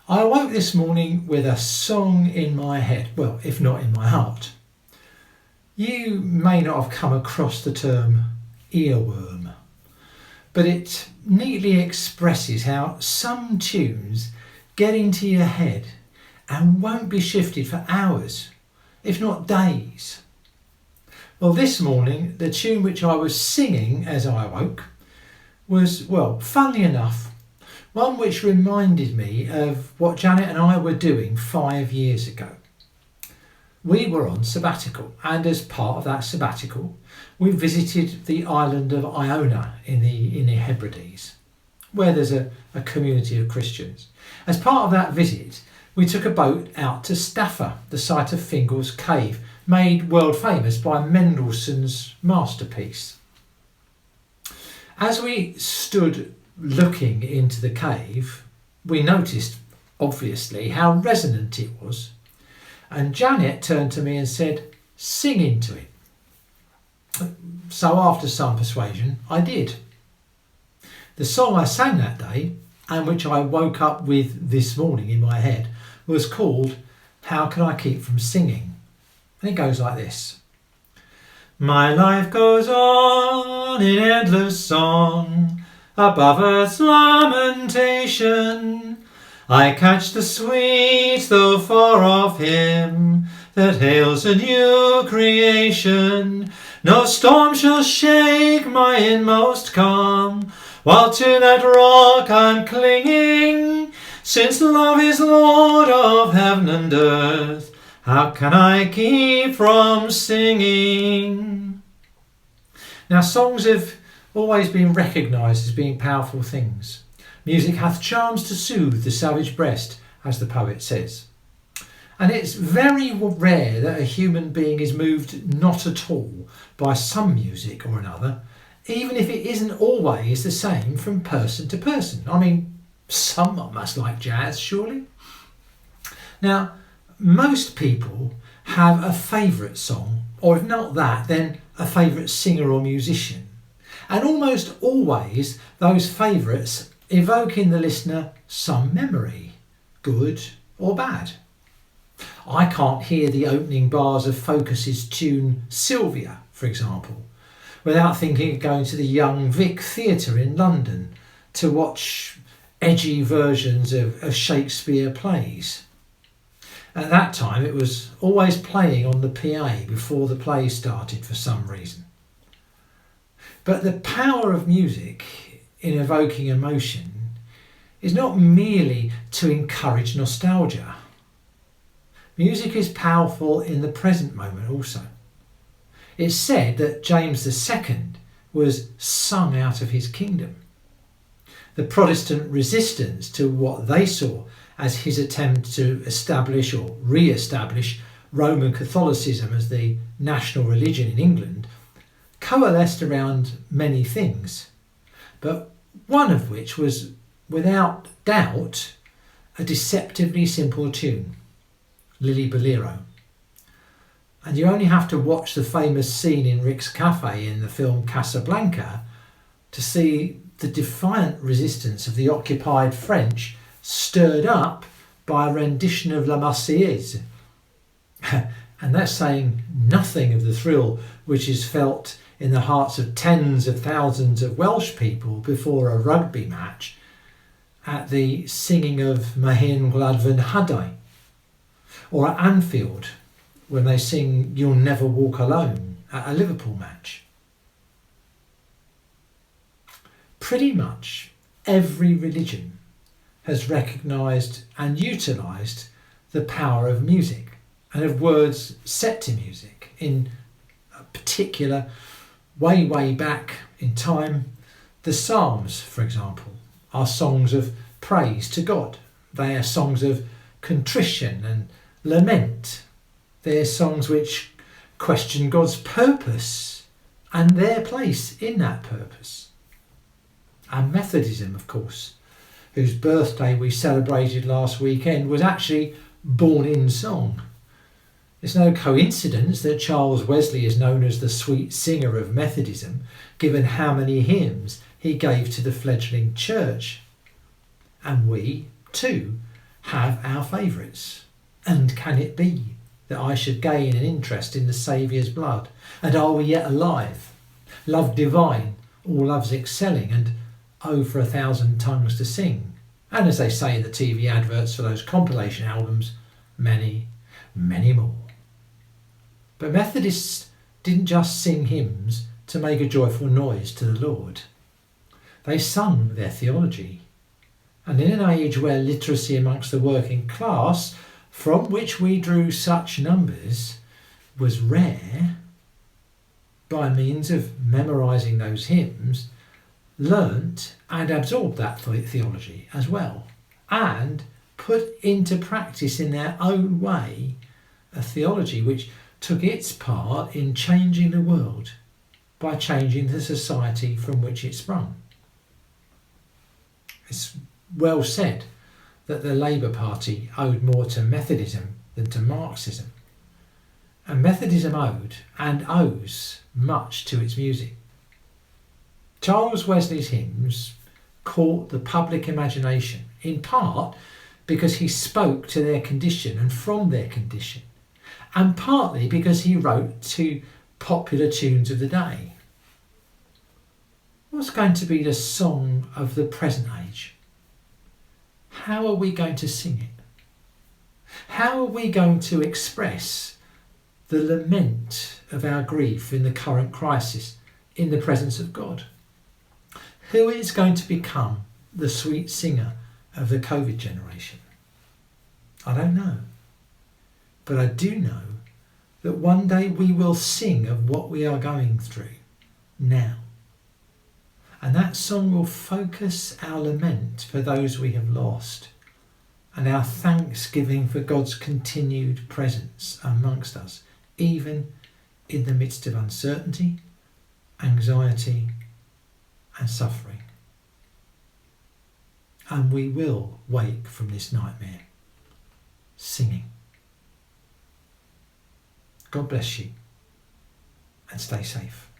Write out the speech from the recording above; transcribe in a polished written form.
I awoke this morning with a song in my head, well, if not in my heart. You may not have come across the term earworm, but it neatly expresses how some tunes get into your head and won't be shifted for hours, if not days. Well, this morning, the tune which I was singing as I awoke was, well, funnily enough, one which reminded me of what Janet and I were doing 5 years ago. We were on sabbatical, and as part of that sabbatical, we visited the island of Iona in the Hebrides, where there's a community of Christians. As part of that visit, we took a boat out to Staffa, the site of Fingal's Cave, made world famous by Mendelssohn's masterpiece. As we stood looking into the cave, we noticed, obviously, how resonant it was. And Janet turned to me and said, "Sing into it." So after some persuasion, I did. The song I sang that day, and which I woke up with this morning in my head, was called "How Can I Keep From Singing?" And it goes like this. My life goes on in endless song, above earth's lamentation. I catch the sweet, though far off hymn, that hails a new creation. No storm shall shake my inmost calm, while to that rock I'm clinging. Since love is Lord of heaven and earth, how can I keep from singing? Now, songs have always been recognised as being powerful things. Music hath charms to soothe the savage breast, as the poet says. And it's very rare that a human being is moved not at all by some music or another, even if it isn't always the same from person to person. I mean, some must like jazz, surely. Now, most people have a favourite song, or if not that, then a favourite singer or musician. And almost always those favourites evoke in the listener some memory, good or bad. I can't hear the opening bars of Focus's tune Sylvia, for example, without thinking of going to the Young Vic Theatre in London to watch edgy versions of Shakespeare plays. At that time it was always playing on the PA before the play started for some reason. But the power of music in evoking emotion is not merely to encourage nostalgia. Music is powerful in the present moment also. It's said that James II was sung out of his kingdom. The Protestant resistance to what they saw as his attempt to establish or re-establish Roman Catholicism as the national religion in England coalesced around many things, but one of which was, without doubt, a deceptively simple tune, Lily Bolero. And you only have to watch the famous scene in Rick's Cafe in the film Casablanca to see the defiant resistance of the occupied French stirred up by a rendition of La Marseillaise. And that's saying nothing of the thrill which is felt in the hearts of tens of thousands of Welsh people before a rugby match at the singing of Mahyn Gwladfyn Hadau, or at Anfield when they sing You'll Never Walk Alone at a Liverpool match. Pretty much every religion has recognised and utilised the power of music and of words set to music in a particular way back in time. The Psalms, for example, are songs of praise to God. They are songs of contrition and lament. They're songs which question God's purpose and their place in that purpose. And Methodism, of course, whose birthday we celebrated last weekend, was actually born in song. It's no coincidence that Charles Wesley is known as the sweet singer of Methodism, given how many hymns he gave to the fledgling church. And we, too, have our favourites? And can it be that I should gain an interest in the Saviour's blood? And are we yet alive? Love divine, all love's excelling, and oh, for 1,000 tongues to sing. And as they say in the TV adverts for those compilation albums, many, many more. But Methodists didn't just sing hymns to make a joyful noise to the Lord. They sung their theology. And in an age where literacy amongst the working class, from which we drew such numbers, was rare, by means of memorising those hymns, learnt and absorbed that theology as well, and put into practice in their own way a theology which took its part in changing the world by changing the society from which it sprung. It's well said that the Labour Party owed more to Methodism than to Marxism. And Methodism owed and owes much to its music. Charles Wesley's hymns caught the public imagination, in part because he spoke to their condition and from their condition, and partly because he wrote to popular tunes of the day. What's going to be the song of the present age? How are we going to sing it? How are we going to express the lament of our grief in the current crisis in the presence of God? Who is going to become the sweet singer of the COVID generation? I don't know. But I do know that one day we will sing of what we are going through now. And that song will focus our lament for those we have lost and our thanksgiving for God's continued presence amongst us, even in the midst of uncertainty, anxiety, and suffering. And we will wake from this nightmare singing. God bless you and stay safe.